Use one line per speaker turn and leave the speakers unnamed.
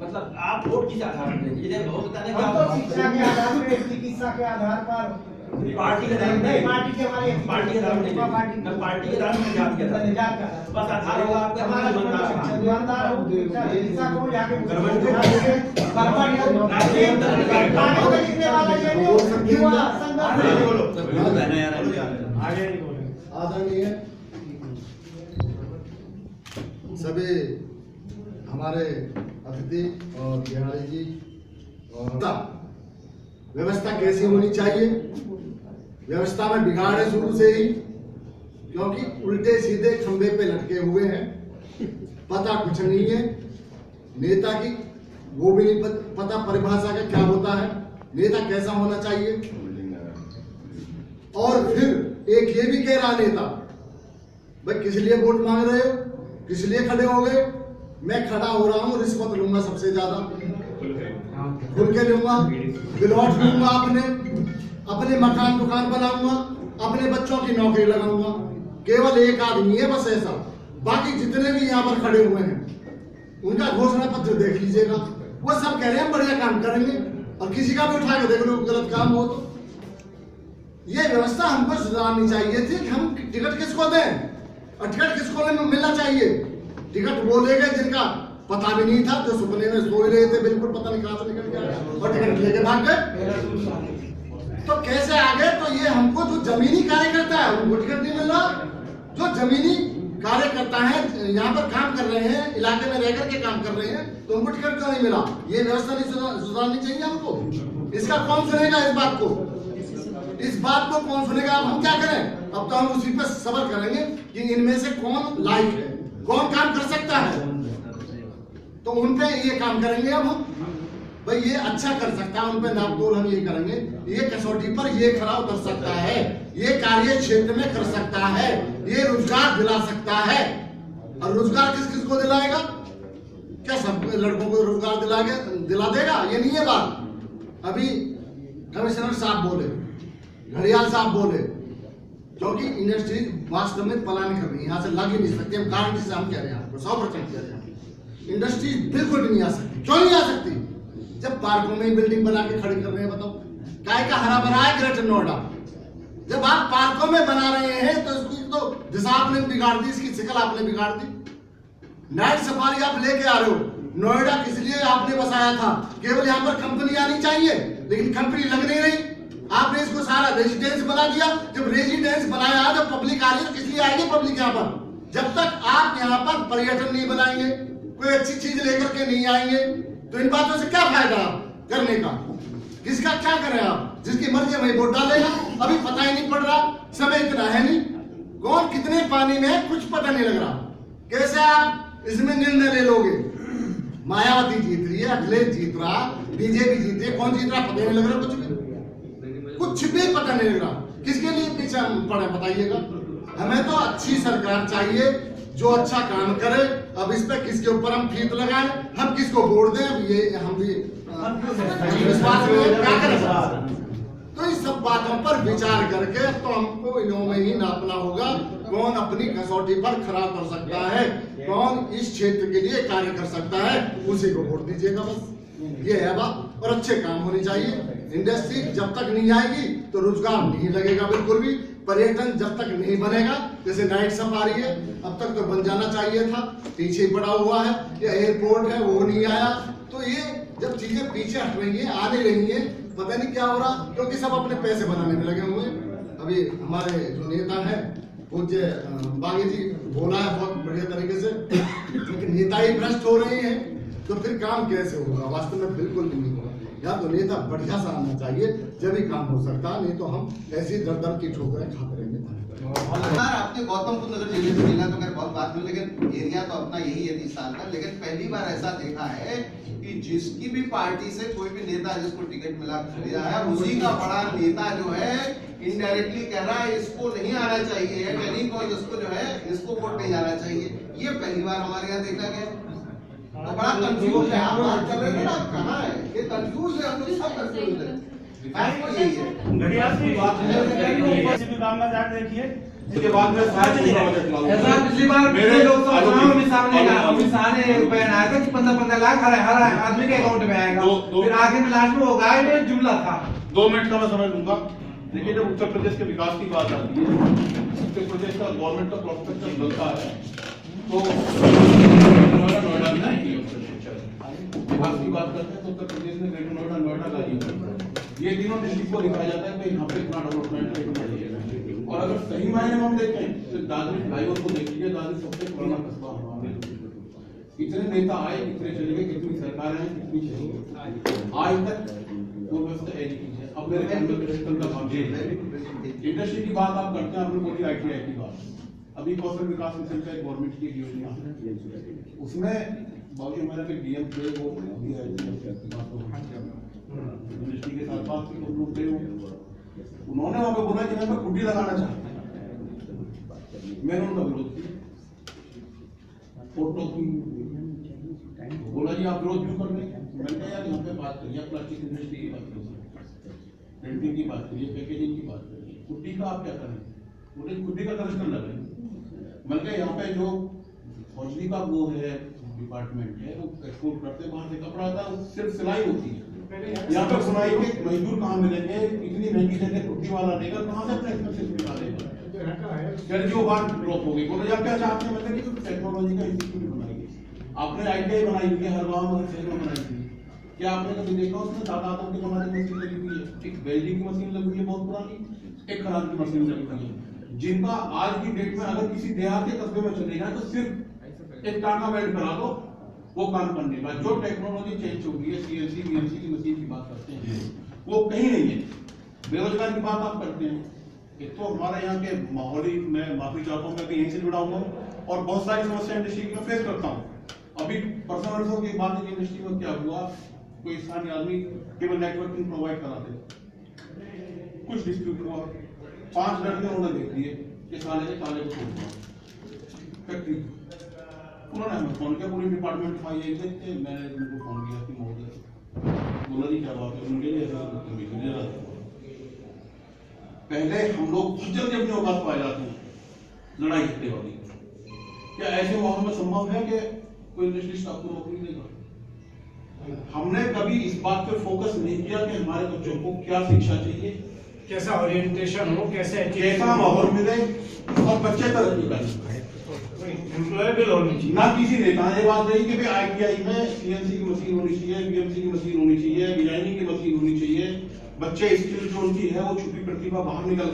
मतलब आप वोट किस आधार पर देंगे? बहुत बताने
शिक्षा के आधार पर, चिकित्सा के आधार पर,
पार्टी के आधार नहीं,
पार्टी के हमारे
पार्टी के आधार नहीं, पार्टी के आधार में जात के आधार बस आधार होगा आपका हमारा
ईमानदार हो, चिकित्सा को जाके
आदरणीय सभी हमारे अतिथि और बिहारी जी और व्यवस्था कैसी होनी चाहिए। व्यवस्था में बिगाड़ है शुरू से ही, क्योंकि उल्टे सीधे खंबे पे लटके हुए हैं, पता कुछ नहीं है नेता की, वो भी नहीं पता परिभाषा का क्या होता है, नेता कैसा होना चाहिए। और फिर एक ये भी कह रहा नेता, भाई किस लिए वोट मांग रहे हो, किस लिए खड़े हो गए। मैं खड़ा हो रहा हूँ, रिश्वत लूंगा सबसे ज्यादा, खुल के लूंगा, प्लॉट लूंगा, अपने मकान दुकान बनाऊंगा, अपने बच्चों की नौकरी लगाऊंगा। केवल एक आदमी है बस ऐसा, बाकी जितने भी यहाँ पर खड़े हुए हैं उनका घोषणा पत्र देख लीजिएगा, वो सब कह रहे हैं बढ़िया काम करेंगे, और किसी का भी उठा के देख लो गलत काम हो तो। ये व्यवस्था हमको सुधारनी चाहिए थी कि हम टिकट किसको दें, और टिकट किसको मिलना चाहिए। टिकट वो ले गए जिनका पता भी नहीं था, जो सुपने में सो रहे थे, बिल्कुल पता नहीं कहां से निकल गया और टिकट लेके भाग गए। तो कैसे आगे? तो ये हमको जो जमीनी कार्यकर्ता है उनको टिकट नहीं मिल रहा, जो जमीनी कार्यकर्ता है यहाँ पर काम कर रहे हैं, इलाके में रहकर के काम कर रहे हैं, तो उनको टिकट क्यों नहीं मिला। ये व्यवस्था नहीं सुधारनी चाहिए हमको। इसका कौन सुनेगा इस बात को, इस बात को कौन सुनेगा। अब हम क्या करें, अब तो हम उसी पे सबर करेंगे कि इनमें से कौन लायक है, कौन काम कर सकता है, तो उन पे ये काम करेंगे। अब हम भाई ये अच्छा कर सकता है, उन पे नापतोल हम ये करेंगे, ये कसौटी पर ये खरा उतर सकता है, ये कार्य क्षेत्र में कर सकता है, ये रोजगार दिला सकता है। और रोजगार किस किस को दिलाएगा? क्या सब लड़कों को रोजगार दिला देगा? ये नहीं है बात। अभी कमिश्नर साहब बोले, घड़ियाल साहब बोले, क्योंकि इंडस्ट्री वास्तव में पलायन कर रही है, यहाँ से लग ही नहीं सकती। हम गारंटी से हम कह रहे हैं आपको 100% कह रहे हैं, इंडस्ट्री बिल्कुल भी नहीं आ सकती। क्यों नहीं आ सकती? जब पार्कों में बिल्डिंग बना के खड़ी कर रहे हैं, बताओ काय का हरा भरा है ग्रेटर नोएडा। जब आप पार्कों में बना रहे हैं तो इसकी तो दिशा आपने बिगाड़ दी, इसकी शिकल आपने बिगाड़ दी। नाइट सफारी आप लेके आ रहे हो, नोएडा किस लिए आपने बसाया था? केवल यहाँ पर कंपनी आनी चाहिए, लेकिन कंपनी लग नहीं रही। आपने इसको सारा रेजिडेंस बना दिया। जब रेजिडेंस बनाया, जब पब्लिक आ रही है तो किस लिए आएगी पब्लिक यहाँ पर? जब तक आप यहाँ पर पर्यटन नहीं बनाएंगे, कोई अच्छी चीज लेकर के नहीं आएंगे, तो इन बातों से क्या फायदा करने का? किसका क्या करें आप? जिसकी मर्जी वही वोट डालेगा। अभी पता ही नहीं पड़ रहा, समय इतना है नहीं, कौन कितने पानी में है कुछ पता नहीं लग रहा। कैसे आप इसमें निर्णय ले लोगे? मायावती जीत रही है, अखिलेश जीत रहा, बीजेपी जीत रही है, कौन जीत रहा पता नहीं लग रहा, कुछ भी पता नहीं लग रहा। किसके लिए पीछे हम पड़े बताइएगा? हमें तो अच्छी सरकार चाहिए जो अच्छा काम करे। अब इस पे किसके ऊपर हम फीत लगाएं, हम किसको वोट दें, ये हम भी विश्वास में क्या करें। तो इस सब बातों पर विचार करके तो हमको इन्हों में ही नापना होगा, कौन अपनी कसौटी पर खरा कर सकता है, कौन इस क्षेत्र के लिए कार्य कर सकता है, उसी को वोट दीजिएगा। बस ये है बात। और अच्छे काम होनी चाहिए। इंडस्ट्री जब तक नहीं आएगी तो रोजगार नहीं लगेगा बिल्कुल भी। पर्यटन जब तक नहीं बनेगा, जैसे नाइट सफारी है, अब तक तो बन जाना चाहिए था, पीछे पड़ा हुआ है। ये एयरपोर्ट है वो नहीं आया। तो ये जब चीजें पीछे हट रही है, आने रही है, पता नहीं क्या हो रहा, क्योंकि सब अपने पैसे बनाने में लगे हुए हैं। अभी हमारे जो नेता है पूज्य बागी जी बोला है बहुत बढ़िया तरीके से, लेकिन नेता ही भ्रष्ट हो रहे हैं तो फिर काम कैसे होगा? वास्तव में बिल्कुल नहीं होगा। या तो नेता बढ़िया सा आना चाहिए, जब ही काम हो सकता, नहीं तो हम ऐसी दर दर की ठोकरें खाते रहेंगे।
आपने गौतमबुद्ध नगर जिले में मिला तो खैर बहुत बात हुई, लेकिन एरिया तो अपना यही है 30 साल का। लेकिन पहली बार ऐसा देखा है कि जिसकी भी पार्टी से कोई भी नेता जिसको टिकट मिला है, उसी का बड़ा नेता जो है इनडायरेक्टली कह रहा है इसको नहीं आना चाहिए, इसको जो है इसको वोट नहीं जाना चाहिए। ये पहली बार हमारे यहाँ देखा गया। तो बड़ा कंफ्यूज है, आप बात कर रहे हैं ना, कहाँ है ये? कंफ्यूज है, हम लोग सब कंफ्यूज है।
उसके बाद में
ऐसा पिछली बार मेरे लोकसभा चुनाव में सामने अमित शाह ने बयान आया था कि 15-15 लाख हर आदमी के अकाउंट में आएगा। फिर आगे में लास्ट में होगा ये जुमला था।
2 मिनट का मैं समय लूंगा। देखिए, जब उत्तर प्रदेश के विकास की बात आती है, उत्तर प्रदेश का गवर्नमेंट का प्रोस्पेक्ट जब बनता है तो नोएडा में नहीं विकास की बात करते हैं तो उत्तर प्रदेश में ग्रेटर नोएडा, नोएडा गाजीपुर, ये तीनों डिस्ट्रिक्ट को दिखाया जाता है कि यहाँ पे इतना डेवलपमेंट। और अगर सही मायने में हम देखें तो दादरी फ्लाईओवर को देखिए, दादरी सबसे पुराना कस्बा हमारे। कितने नेता आए, कितने चले गए, कितनी सरकार है, कितनी चली, आज तक वो व्यवस्था है नहीं। अब मेरे इंडस्ट्री की बात आप करते हैं, आपने बोली ITI की बात। अभी कौशल विकास मिशन का गवर्नमेंट की योजना है, उसमें बाबू हमारा के DM थे, वो इंडस्ट्री के साथ बात की, उन्होंने वहां पे बोला कि मैं कुटी लगाना चाहता हूं। मैंने उनका विरोध किया, फोटो की बोला जी आप विरोध क्यों कर रहे हैं। मैंने कहा यार यहाँ पे बात करिए, प्लास्टिक इंडस्ट्री की बात करिए, प्रिंटिंग की बात करिए, पैकेजिंग की बात करिए, कुटी का आप क्या करें, बोले कुटी का कनेक्शन लगाए। मैंने कहा यहाँ पे जो फौजी का वो है डिपार्टमेंट है, वो एक्सपोर्ट करते हैं, वहां से कपड़ा आता है, सिर्फ सिलाई होती है। यहाँ पे सुनाई के मजदूर कहाँ मिलेंगे, इतनी महंगी जगह कुट्टी वाला देगा, कहाँ से अपने एक्सपेंसेस निकालेगा। फिर जो बात ड्रॉप हो गई, बोले आप क्या चाहते हैं, मतलब कि टेक्नोलॉजी का इंस्टीट्यूट बनाइए। आपने ITI बनाई हुई है, हर गाँव में, हर शहर में बनाई हुई है, क्या आपने कभी देखा उसमें दादाओं के जमाने में मशीन लगी हुई है, एक वेल्डिंग की मशीन लगी हुई है बहुत पुरानी, एक खराद की मशीन लगी हुई है, जिनका आज की डेट में अगर किसी देहात के कस्बे में चले जाए तो सिर्फ एक टाका वेल्ड करा दो, वो काम करने का। जो टेक्नोलॉजी चेंज हो गई है, CNC BMC की मशीन की बात करते हैं, वो कहीं नहीं है। बेरोजगार की बात आप करते हैं, एक तो हमारे यहाँ के माहौली, मैं माफी चाहता हूँ, मैं भी यहीं से जुड़ा हुआ हूँ और बहुत सारी समस्या इंडस्ट्री की मैं फेस करता हूँ। अभी परसों की बात है, इंडस्ट्री में क्या हुआ, कोई स्थानीय आदमी केवल नेटवर्किंग प्रोवाइड कराते, कुछ डिस्प्यूट हुआ, 5 लड़के उन्होंने देख दिए कि साले के ताले को तोड़ फैक्ट्री। उन्होंने हमें फोन किया, पूरी डिपार्टमेंट फाइल एक देखते, मैंने उनको फोन किया कि महोदय, बोला जी क्या बात है, उनके लिए पहले हम लोग बहुत जल्दी अपनी औकात पाए जाते हैं, लड़ाई झगड़े वाली। क्या ऐसे माहौल में संभव है कि कोई इंडस्ट्रिस्ट आपको नौकरी देगा? हमने कभी इस बात पे फोकस नहीं किया कि हमारे बच्चों को क्या शिक्षा चाहिए,
कैसा ओरिएंटेशन हो,
कैसा माहौल मिले और बच्चे तरक्की करें।
एम्प्लॉयबल होनी चाहिए।
ना किसी नेता ने बात रही कि भाई ITI में CNC की मशीन होनी चाहिए, BMC की मशीन होनी चाहिए, डिजाइनिंग की मशीन होनी चाहिए, बच्चे स्किल जो उनकी है वो छुपी प्रतिभा बाहर निकल